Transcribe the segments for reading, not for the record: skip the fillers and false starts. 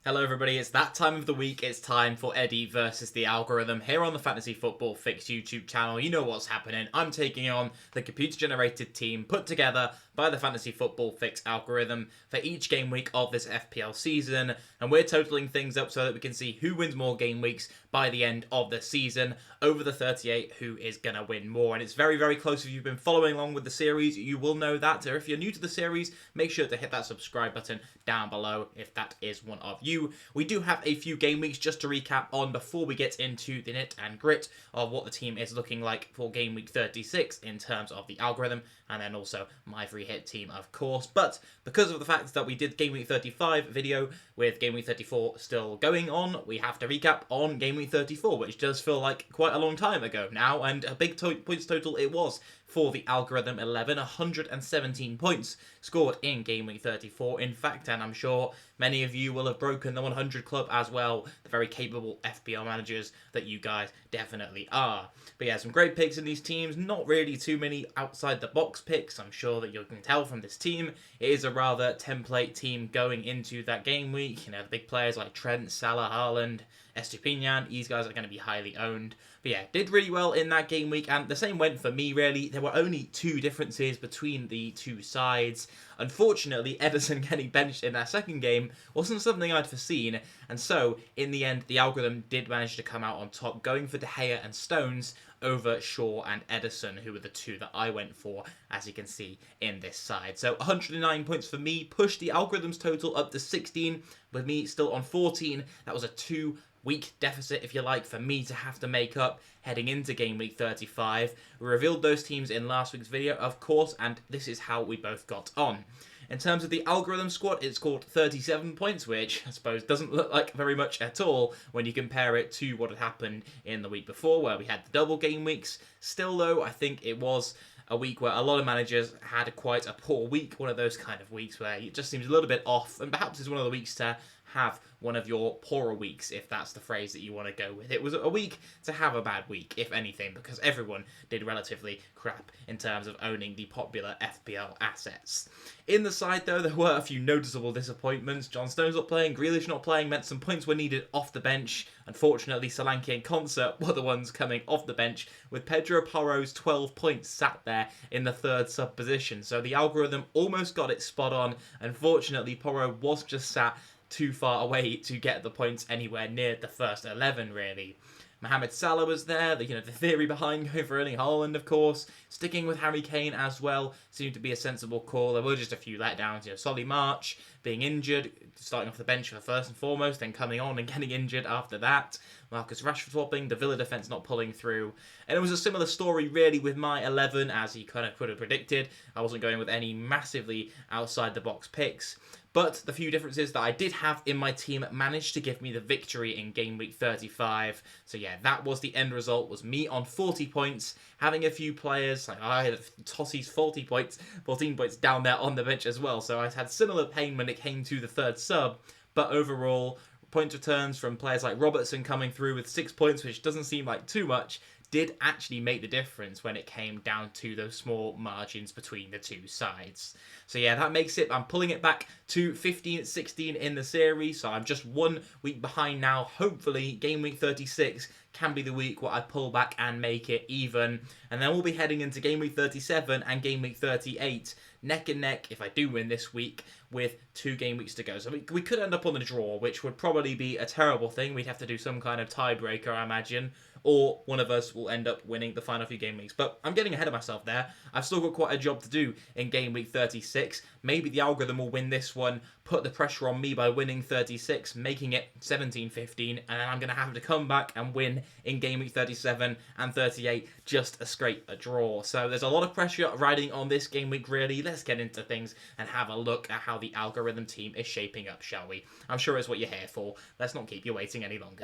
Hello everybody, it's that time of the week. It's time for Eddie versus the algorithm here on the Fantasy Football Fix YouTube channel. You know what's happening. I'm taking on the computer-generated team put together by the Fantasy Football Fix algorithm for each game week of this FPL season, and we're totaling things up so that we can see who wins more game weeks by the end of the season. Over the 38, who is going to win more? And it's very, very close. If you've been following along with the series, you will know that. Or if you're new to the series, make sure to hit that subscribe button down below if that is one of you. We do have a few game weeks just to recap on before we get into the nit and grit of what the team is looking like for game week 36 in terms of the algorithm, and then also my free hit team, of course. But because of the fact that we did game week 35 video with game week 34 still going on, we have to recap on game week 34, which does feel like quite a long time ago now, and a big points total it was for the algorithm 11, 117 points scored in game week 34. In fact, and I'm sure many of you will have broken the 100 club as well, the very capable FPL managers that you guys definitely are. But yeah, some great picks in these teams, not really too many outside the box picks. I'm sure that you can tell from this team, it is a rather template team going into that game week. You know, the big players like Trent, Salah, Haaland, Estupinian, these guys are going to be highly owned. But yeah, did really well in that game week, and the same went for me really. There were only two differences between the two sides. Unfortunately, Ederson getting benched in that second game wasn't something I'd foreseen, and so in the end the algorithm did manage to come out on top, going for De Gea and Stones over Shaw and Ederson, who were the two that I went for, as you can see in this side. So 109 points for me, pushed the algorithm's total up to 16, with me still on 14. That was a 2-week deficit, if you like, for me to have to make up heading into game week 35. We revealed those teams in last week's video, of course, and this is how we both got on. In terms of the algorithm squad, it scored 37 points, which I suppose doesn't look like very much at all when you compare it to what had happened in the week before, where we had the double game weeks. Still, though, I think it was a week where a lot of managers had quite a poor week, one of those kind of weeks where it just seems a little bit off, and perhaps it's one of the weeks to have one of your poorer weeks, if that's the phrase that you want to go with. It was a week to have a bad week, if anything, because everyone did relatively crap in terms of owning the popular FPL assets. In the side, though, there were a few noticeable disappointments. John Stones not playing, Grealish not playing, meant some points were needed off the bench. Unfortunately, Solanke and Concert were the ones coming off the bench, with Pedro Porro's 12 points sat there in the third sub position. So the algorithm almost got it spot on. Unfortunately, Porro was just sat too far away to get the points anywhere near the first 11, really. Mohamed Salah was there, the theory behind going for Erling Haaland, of course. Sticking with Harry Kane as well seemed to be a sensible call. There were just a few letdowns, Solly March being injured, starting off the bench for first and foremost, then coming on and getting injured after that. Marcus Rashford swapping, the Villa defence not pulling through. And it was a similar story really with my 11, as you kind of could have predicted. I wasn't going with any massively outside the box picks. But the few differences that I did have in my team managed to give me the victory in game week 35. So yeah, that was the end result, was me on 40 points, having a few players, like I had Tossi's 14 points down there on the bench as well. So I had similar pain when it came to the third sub, but overall, points returns from players like Robertson coming through with 6 points, which doesn't seem like too much, did actually make the difference when it came down to those small margins between the two sides. So yeah, that makes it, I'm pulling it back to 15-16 in the series, so I'm just 1 week behind now. Hopefully, game week 36 can be the week where I pull back and make it even, and then we'll be heading into game week 37 and game week 38, neck and neck, if I do win this week, with 2 game weeks to go. So we could end up on the draw, which would probably be a terrible thing. We'd have to do some kind of tiebreaker, I imagine, or one of us will end up winning the final few game weeks. But I'm getting ahead of myself there. I've still got quite a job to do in game week 36. Maybe the algorithm will win this one, put the pressure on me by winning 36, making it 17-15, and then I'm going to have to come back and win in game week 37 and 38, just to scrape a draw. So there's a lot of pressure riding on this game week, really. Let's get into things and have a look at how the algorithm team is shaping up, shall we? I'm sure it's what you're here for. Let's not keep you waiting any longer.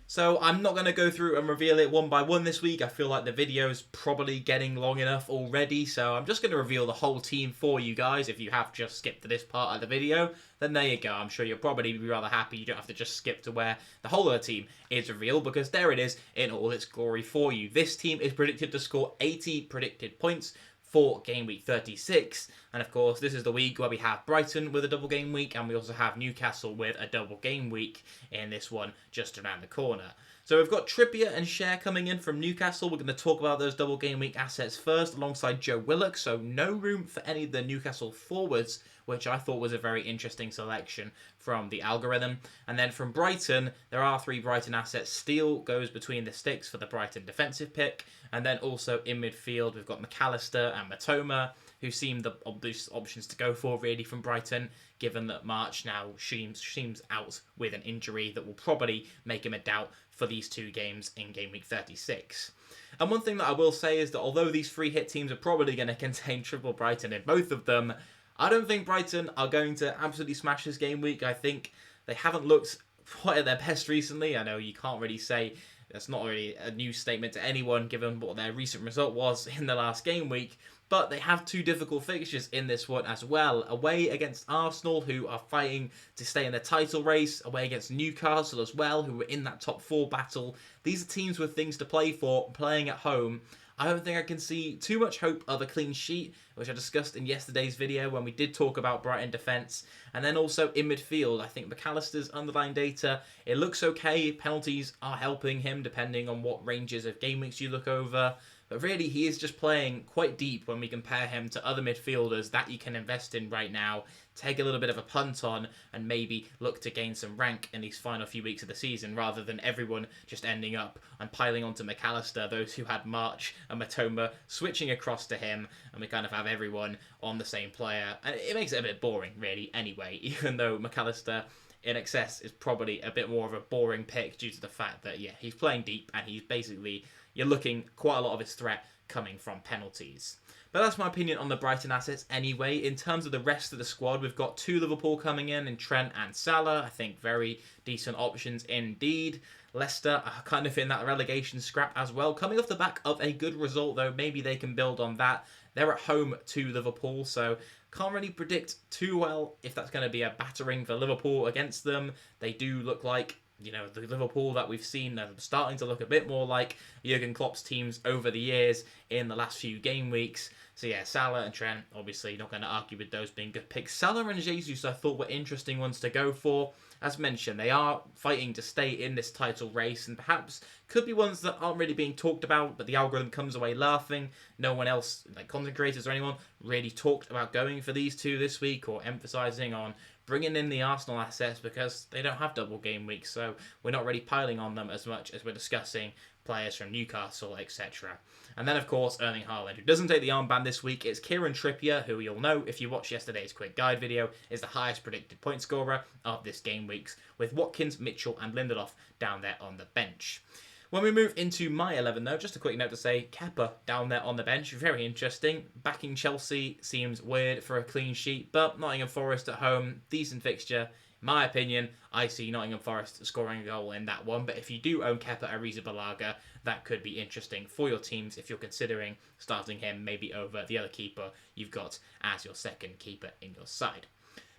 So I'm not going to go through and reveal it one by one this week. I feel like the video is probably getting long enough already. So I'm just going to reveal the whole team for you guys. If you have just skipped to this part of the video, then there you go. I'm sure you'll probably be rather happy you don't have to just skip to where the whole of the team is revealed, because there it is in all its glory for you. This team is predicted to score 80 predicted points for game week 36. And of course, this is the week where we have Brighton with a double game week, and we also have Newcastle with a double game week in this one just around the corner. So we've got Trippier and Schär coming in from Newcastle. We're going to talk about those double game week assets first alongside Joe Willock. So no room for any of the Newcastle forwards, which I thought was a very interesting selection from the algorithm. And then from Brighton, there are 3 Brighton assets. Steele goes between the sticks for the Brighton defensive pick. And then also in midfield, we've got McAllister and Matoma, who seem the obvious options to go for really from Brighton, given that March now seems out with an injury that will probably make him a doubt for these 2 games in game week 36. And one thing that I will say is that although these 3 hit teams are probably going to contain triple Brighton in both of them, I don't think Brighton are going to absolutely smash this game week. I think they haven't looked quite at their best recently. I know you can't really say that's not really a new statement to anyone given what their recent result was in the last game week, but they have 2 difficult fixtures in this one as well. Away against Arsenal, who are fighting to stay in the title race. Away against Newcastle as well, who are in that top 4 battle. These are teams with things to play for, playing at home. I don't think I can see too much hope of a clean sheet, which I discussed in yesterday's video when we did talk about Brighton defence. And then also in midfield, I think McAllister's underlying data, it looks okay. Penalties are helping him depending on what ranges of game weeks you look over. But really, he is just playing quite deep when we compare him to other midfielders that you can invest in right now, take a little bit of a punt on, and maybe look to gain some rank in these final few weeks of the season, rather than everyone just ending up and piling onto McAllister, those who had March and Matoma switching across to him, and we kind of have everyone on the same player. And it makes it a bit boring, really, anyway, even though McAllister in excess is probably a bit more of a boring pick due to the fact that, yeah, he's playing deep and he's basically, you're looking quite a lot of his threat coming from penalties. But that's my opinion on the Brighton assets anyway. In terms of the rest of the squad, we've got 2 Liverpool coming in Trent and Salah. I think very decent options indeed. Leicester are kind of in that relegation scrap as well. Coming off the back of a good result, though, maybe they can build on that. They're at home to Liverpool, so can't really predict too well if that's going to be a battering for Liverpool against them. They do look like, you know, the Liverpool that we've seen are starting to look a bit more like Jurgen Klopp's teams over the years in the last few game weeks. So yeah, Salah and Trent, obviously not going to argue with those being good picks. Salah and Jesus I thought were interesting ones to go for. As mentioned, they are fighting to stay in this title race and perhaps could be ones that aren't really being talked about, but the algorithm comes away laughing. No one else, like content creators or anyone, really talked about going for these 2 this week or emphasising on bringing in the Arsenal assets because they don't have double game weeks, so we're not really piling on them as much as we're discussing players from Newcastle, etc. And then, of course, Erling Haaland, who doesn't take the armband this week. It's Kieran Trippier, who you'll know if you watched yesterday's quick guide video, is the highest predicted point scorer of this game weeks, with Watkins, Mitchell and Lindelof down there on the bench. When we move into my 11, though, just a quick note to say, Kepa down there on the bench, very interesting. Backing Chelsea seems weird for a clean sheet, but Nottingham Forest at home, decent fixture. In my opinion, I see Nottingham Forest scoring a goal in that one, but if you do own Kepa Arrizabalaga, that could be interesting for your teams if you're considering starting him maybe over the other keeper you've got as your second keeper in your side.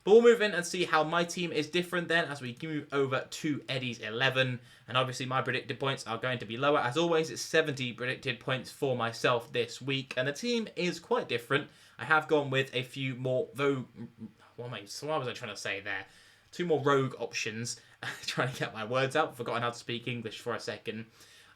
But we'll move in and see how my team is different then as we move over to Eddie's 11. And obviously my predicted points are going to be lower. As always, it's 70 predicted points for myself this week. And the team is quite different. I have gone with a few more, though, what was I trying to say there? 2 more rogue options. Trying to get my words out. Forgotten how to speak English for a second.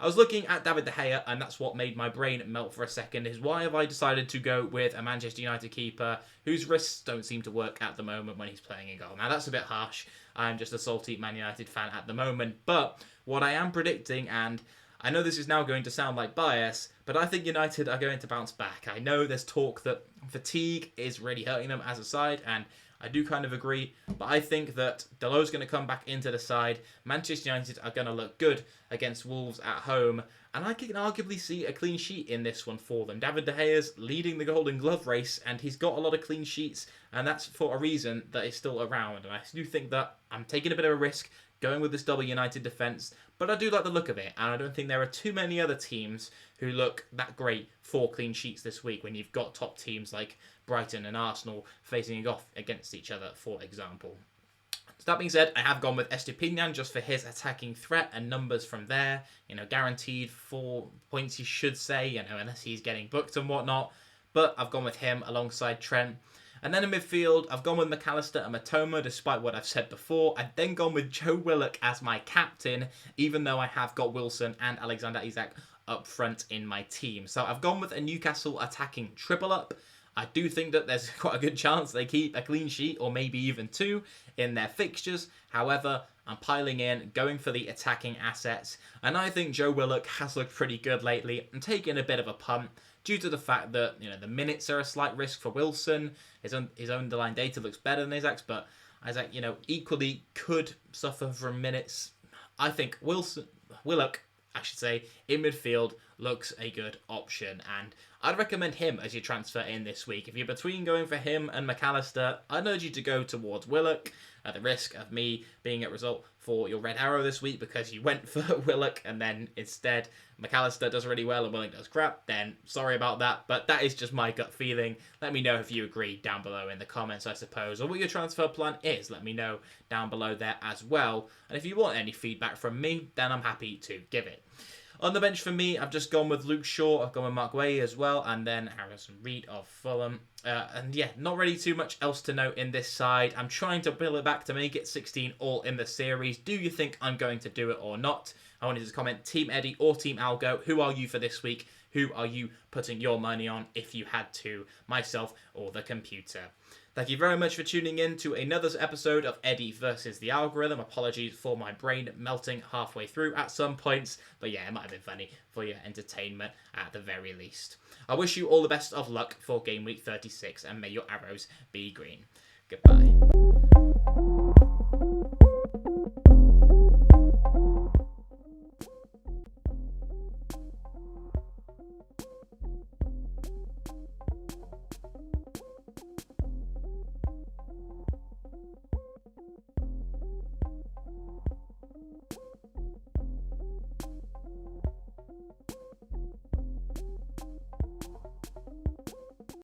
I was looking at David De Gea, and that's what made my brain melt for a second, is why have I decided to go with a Manchester United keeper whose wrists don't seem to work at the moment when he's playing in goal. Now, that's a bit harsh. I'm just a salty Man United fan at the moment, but what I am predicting, and I know this is now going to sound like bias, but I think United are going to bounce back. I know there's talk that fatigue is really hurting them as a side, and I do kind of agree, but I think that Dalot's going to come back into the side. Manchester United are going to look good against Wolves at home, and I can arguably see a clean sheet in this one for them. David De Gea's leading the Golden Glove race, and he's got a lot of clean sheets, and that's for a reason that is still around. And I do think that I'm taking a bit of a risk going with this double United defence, but I do like the look of it, and I don't think there are too many other teams who look that great for clean sheets this week when you've got top teams like Brighton and Arsenal facing off against each other, for example. So that being said, I have gone with Estupiñán just for his attacking threat and numbers from there. You know, guaranteed 4 points, you should say, you know, unless he's getting booked and whatnot. but I've gone with him alongside Trent. And then in midfield, I've gone with McAllister and Matoma, despite what I've said before. I've then gone with Joe Willock as my captain, even though I have got Wilson and Alexander Isak up front in my team. So I've gone with a Newcastle attacking triple up. I do think that there's quite a good chance they keep a clean sheet, or maybe even two, in their fixtures. However, I'm piling in, going for the attacking assets, and I think Joe Willock has looked pretty good lately. I'm taking a bit of a punt due to the fact that, you know, the minutes are a slight risk for Wilson. His underlying data looks better than Isak's, but Isak, you know, equally could suffer from minutes. I think Willock, I should say, in midfield looks a good option, and I'd recommend him as your transfer in this week. If you're between going for him and McAllister, I'd urge you to go towards Willock, at the risk of me being at result for your red arrow this week because you went for Willock and then instead McAllister does really well and Willock does crap. Then sorry about that, but that is just my gut feeling. Let me know if you agree down below in the comments, I suppose, or what your transfer plan is. Let me know down below there as well. And if you want any feedback from me, then I'm happy to give it. On the bench for me, I've just gone with Luke Shaw, I've gone with Mark Way as well, and then Harrison Reed of Fulham. And yeah, not really too much else to note in this side. I'm trying to build it back to make it 16 all in the series. Do you think I'm going to do it or not? I wanted to comment Team Eddie or Team Algo. Who are you for this week? Who are you putting your money on if you had to? Myself or the computer? Thank you very much for tuning in to another episode of Eddie versus the Algorithm. Apologies for my brain melting halfway through at some points. But yeah, it might have been funny for your entertainment at the very least. I wish you all the best of luck for Game Week 36 and may your arrows be green. Goodbye.